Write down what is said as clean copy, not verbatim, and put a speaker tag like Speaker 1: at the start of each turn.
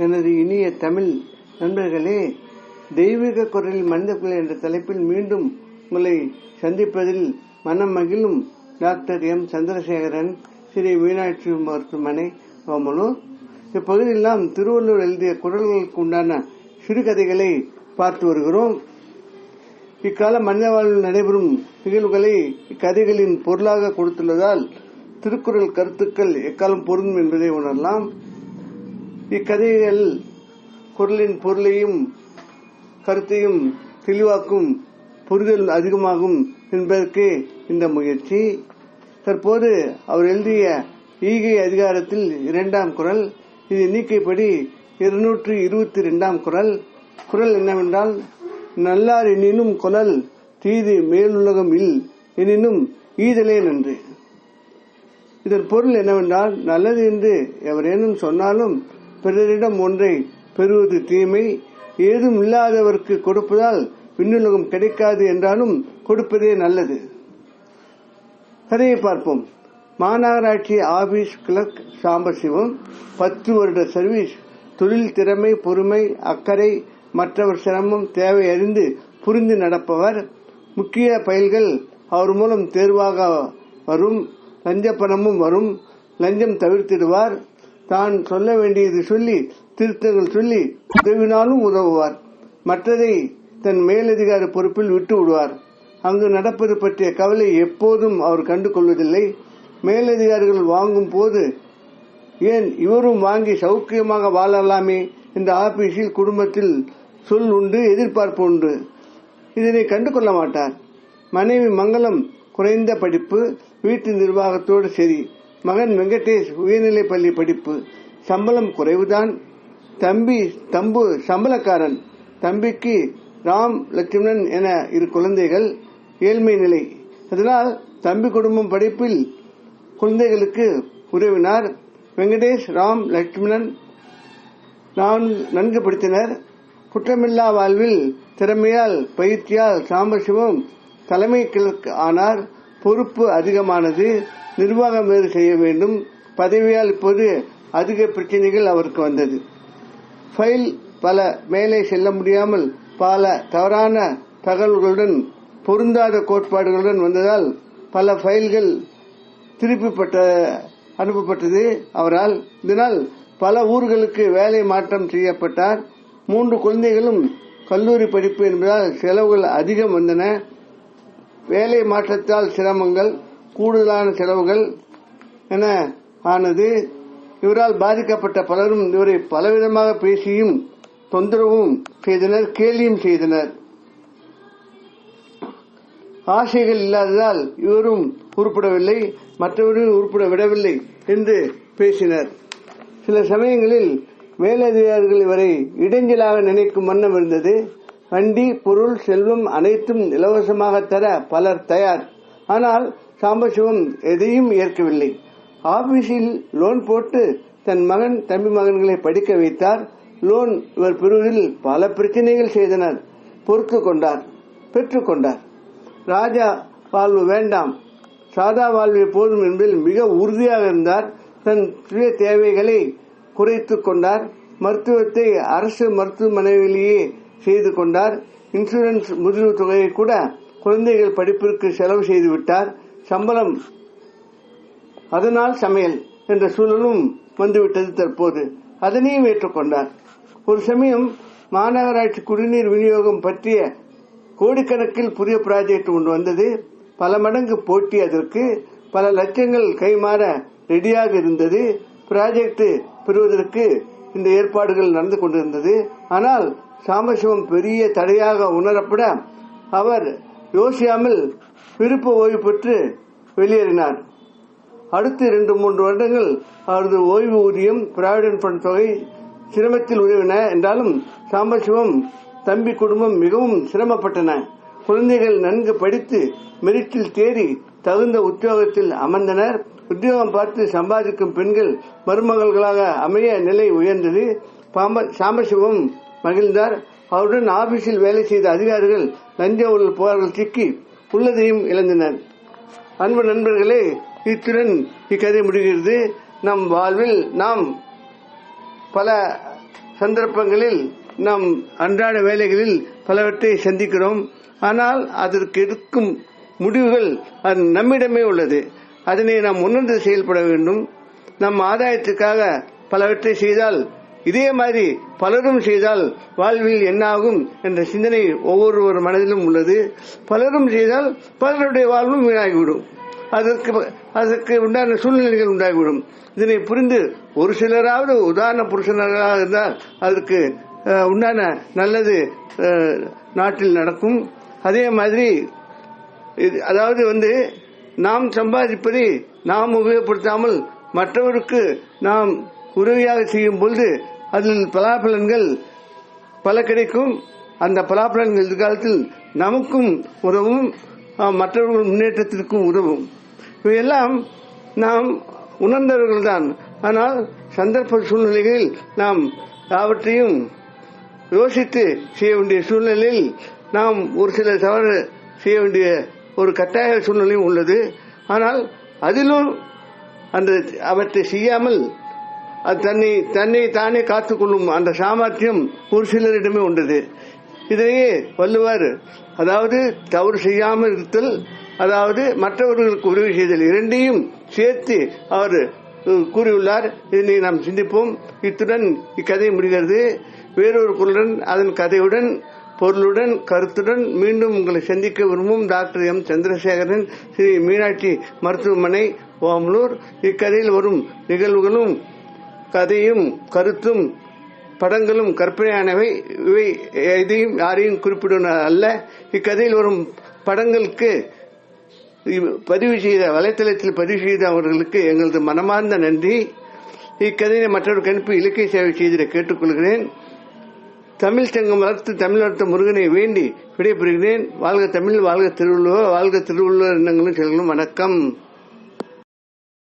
Speaker 1: எனது இனிய தமிழ் நண்பர்களே, தெய்வீக குரலில் மனிதர்கள் என்ற தலைப்பில் மீண்டும் உங்களை சந்திப்பதில் மனம் மகிழும் டாக்டர் எம் சந்திரசேகரன், ஸ்ரீ மீனாட்சி மருத்துவமனை, ஓமலூர். இப்பகுதியில் நாம் திருவள்ளுவர் எழுதிய குரல்களுக்கு உண்டான சிறுகதைகளை பார்த்து வருகிறோம். இக்கால மனித வாழ்வில் நடைபெறும் நிகழ்வுகளை இக்கதைகளின் பொருளாக கொடுத்துள்ளதால் திருக்குறள் கருத்துக்கள் எக்காலம் பொருந்தும் என்பதை உணரலாம். இக்கதைகள் குரலின் பொருளையும் கருத்தையும் தெளிவாக்கும், புரிதல் அதிகமாகும் என்பதற்கு இந்த முயற்சி. தற்போது அவர் எழுதிய ஈகை அதிகாரத்தில் 2ஆம் குறள், இது எண்ணிக்கைப்படி 222ஆம் குறள். குறள் என்னவென்றால், நல்லார் எனினும் கொலல் தீது மேலுலகம் இல் எனினும் ஈதலே நன்று. இதன் பொருள் என்னவென்றால், நல்லது என்று எவரேனும் சொன்னாலும் பிறரிடம் ஒன்றை பெறுவது தீமை, ஏதும் இல்லாதவருக்கு கொடுப்பதால் விண்ணுலகம் கிடைக்காது என்றாலும் கொடுப்பதே நல்லது. கதையை பார்ப்போம். மாநகராட்சி ஆபீஸ் கிளர்க் சாம்பசிவம், 10 வருட சர்வீஸ், தொழில் திறமை, பொறுமை, அக்கறை, மற்றவர் சிரமம் தேவை அறிந்து புரிந்து நடப்பவர். முக்கிய பயில்கள் அவர் மூலம் தேர்வாக வரும். லஞ்ச பணமும் வரும். லஞ்சம் தவிர்த்திடுவார். தான் சொல்ல வேண்டியது சொல்லி திருத்தங்கள் சொல்லி உதவினாலும் உதவுவார். மற்றதை தன் மேலதிகார பொறுப்பில் விட்டு விடுவார். அங்கு நடப்பது பற்றிய கவலை எப்போதும் அவர் கண்டு கொள்வதில்லை. மேலதிகாரிகள் வாங்கும் போது ஏன் இவரும் வாங்கி சௌக்கியமாக வாழலாமே இந்த ஆபீஸில் குடும்பத்தில் சொல் உண்டு, எதிர்பார்ப்பு உண்டு. இதனை கண்டு கொள்ள மாட்டார். மனைவி மங்களம் குறைந்த படிப்பு, வீட்டு நிர்வாகத்தோடு சரி. மகன் வெங்கடேஷ் உயர்நிலை பள்ளி படிப்பு, சம்பளம் குறைவுதான். தம்பு சம்பளக்காரன். தம்பிக்கு ராம், லட்சுமணன் என 2 குழந்தைகள். ஏழ்மை நிலை. அதனால் தம்பி குடும்பம் படிப்பில் குழந்தைகளுக்கு உதவினார். வெங்கடேஷ், ராம், லட்சுமணன் நன்கு படித்தனர். குற்றமில்லா வாழ்வில் திறமையால் பயிற்சியால் சாம்பசிவம் தலைமை கிளர்க் ஆனார். பொறுப்பு அதிகமானது. நிர்வாகம் வேறு செய்ய வேண்டும். பதவியால் இப்போது அதிக பிரச்சனைகள் அவருக்கு வந்தது. ஃபைல் பல மேலே செல்ல முடியாமல் பல தவறான தகவல்களுடன் பொருந்தாத கோட்பாடுகளுடன் வந்ததால் பல ஃபைல்கள் திருப்பி அனுப்பப்பட்டது அவரால். இதனால் பல ஊர்களுக்கு வேலை மாற்றம் செய்யப்பட்டார். 3 குழந்தைகளும் கல்லூரி படிப்பு என்பதால் செலவுகள் அதிகம் வந்தன. வேலை மாற்றத்தால் சிரமங்கள், கூடுதலான செலவுகள் என ஆனது. இவரால் பாதிக்கப்பட்ட பலரும் இவரை பலவிதமாக பேசியும் தொந்தரவும் செய்தனர், கேலியும் செய்தனர். ஆசைகள் இல்லாததால் இவரும் உருப்படவில்லை, மற்றவர்கள் உருப்பட விடவில்லை என்று பேசினர். சில சமயங்களில் மேலதிகாரிகள் இவரை இடைஞ்சலாக நினைக்கும் வண்ணம் இருந்தது. வண்டி, பொருள், செல்வம் அனைத்தும் இலவசமாக தர பலர் தயார். ஆனால் சாம்பசிவம் எதையும் ஏற்கவில்லை. ஆபீஸில் லோன் போட்டு தன் மகன், தம்பி மகன்களை படிக்க வைத்தார். லோன் இவர் பெறுவதில் பல பிரச்சனைகள் செய்தனர். பொறுத்து கொண்டார், பெற்றுக்கொண்டார். ராஜா வாழ்வு வேண்டாம், சாதா வாழ்வே போதும் என்பதில் மிக உறுதியாக இருந்தார். தன் சுய தேவைகளை குறைத்துக் கொண்டார். மருத்துவத்தை அரசு மருத்துவமனையிலேயே செய்து கொண்டார். இன்சூரன்ஸ் முதலீடு தொகையை கூட குழந்தைகள் படிப்பிற்கு செலவு செய்து விட்டார். சம்பளம், அதனால் சமையல் என்ற சூழலும் வந்துவிட்டது தற்போது. அதனையும் ஏற்றுக்கொண்டார். ஒரு சமயம் மாநகராட்சி குடிநீர் விநியோகம் பற்றிய கோடிக்கணக்கில் புதிய ப்ராஜெக்ட் ஒன்று வந்தது. பல மடங்கு போட்டி. அதற்கு பல லட்சங்கள் கைமாற ரெடியாக இருந்தது. ப்ராஜெக்ட் பெறுவதற்கு இந்த ஏற்பாடுகள் நடந்து கொண்டிருந்தது. ஆனால் சாம்பசிவம் பெரிய தடையாக உணரப்பட அவர் யோசியாமல் விருப்ப ஓய்வு பெற்று வெளியேறினார். அடுத்து 2-3 வருடங்கள் அவரது ஓய்வு ஊதியம், பிராவிடன்ட் ஃபண்ட் தொகை சிரமத்தில் உதவின. என்றாலும் சாம்பசிவம், தம்பி குடும்பம் மிகவும் சிரமப்பட்டன. குழந்தைகள் நன்கு படித்து மெரிட்டில் தேறி தகுந்த உத்தியோகத்தில் அமர்ந்தனர். உத்தியோகம் பார்த்து சம்பாதிக்கும் பெண்கள் மருமகள்களாக அமைய நிலை உயர்ந்தது. சாம்பசிவம் மகிழ்ந்தார். அவருடன் ஆபீஸில் வேலை செய்த அதிகாரிகள் லஞ்ச ஊழல் புகார்கள் சிக்கி உள்ளதையும் இழந்தனர். அன்பு நண்பர்களே, இத்துடன் இக்கதை முடிகிறது. நம் வாழ்வில் நாம் பல சந்தர்ப்பங்களில் நாம் அன்றாட வேலைகளில் பலவற்றை சந்திக்கிறோம். ஆனால் அதற்கு எடுக்கும் முடிவுகள் அது நம்மிடமே உள்ளது. அதனை நாம் உணர்ந்து செயல்பட வேண்டும். நம் ஆதாயத்துக்காக பலவற்றை செய்தால் இதே மாதிரி பலரும் செய்தால் வாழ்வில் என்னாகும் என்ற சிந்தனை ஒவ்வொருவர் மனதிலும் உள்ளது. பலரும் செய்தால் பலருடைய வாழ்வும் வீணாகிவிடும். அதற்கு உண்டான சூழ்நிலைகள் உண்டாகிவிடும். இதனை புரிந்து ஒரு சிலராவது உதாரண புருஷனராக இருந்தால் அதற்கு உண்டான நல்லது நாட்டில் நடக்கும். அதே மாதிரி அதாவது நாம் சம்பாதிப்பதை நாம் உபயோகப்படுத்தாமல் மற்றவருக்கு நாம் உதவியாக செய்யும் பொழுது அதில் பலாபலன்கள் பல கிடைக்கும். அந்த பலாபலன்கள் எதிர்காலத்தில் நமக்கும் உதவும், மற்றவர்கள் முன்னேற்றத்திற்கும் உதவும். இவையெல்லாம் நாம் உணர்ந்தவர்கள்தான். ஆனால் சந்தர்ப்ப சூழ்நிலைகளில் நாம் அவற்றையும் யோசித்து செய்ய வேண்டிய சூழ்நிலையில் நாம் ஒரு சில தவறு செய்ய வேண்டிய ஒரு கட்டாய சூழ்நிலையும் உள்ளது. ஆனால் அதிலும் அவற்றை செய்யாமல் அது தன்னை தானே காத்துக்கொள்ளும் அந்த சாமர்த்தியம் ஒரு சிலரிடமே உண்டது. இதையே வள்ளுவர் அதாவது தவறு செய்யாமல் இருத்தல், அதாவது மற்றவர்களுக்கு உதவி செய்தல், இரண்டையும் சேர்த்து அவர் கூறியுள்ளார். இதனை நாம் சிந்திப்போம். இத்துடன் இக்கதை முடிகிறது. வேறொரு குரலுடன் அதன் கதையுடன் பொருளுடன் கருத்துடன் மீண்டும் உங்களை சந்திக்க விரும்பும் டாக்டர் எம் சந்திரசேகரன், ஸ்ரீ மீனாட்சி மருத்துவமனை, ஓமலூர். இக்கதையில் வரும் நிகழ்வுகளும் கதையும் கருத்தும் படங்களும் கற்பனையானவை. இவை எதையும் யாரையும் குறிப்பிடுவது அல்ல. இக்கதையில் வரும் படங்களுக்கு வலைத்தளத்தில் பதிவு செய்த அவர்களுக்கு எங்களது மனமார்ந்த நன்றி. இக்கதையை மற்றவருக்கு அனுப்பி இலக்கிய சேவை செய்திட கேட்டுக்கொள்கிறேன். தமிழ் சங்கம் வளர்த்து தமிழ் வளர்த்த முருகனை வேண்டி விடைபெறுகிறேன். வாழ்க தமிழ், வாழ்க திருவள்ளுவர், வாழ்க திருவள்ளுவர் எண்ணங்களும் செயல்களும். வணக்கம்.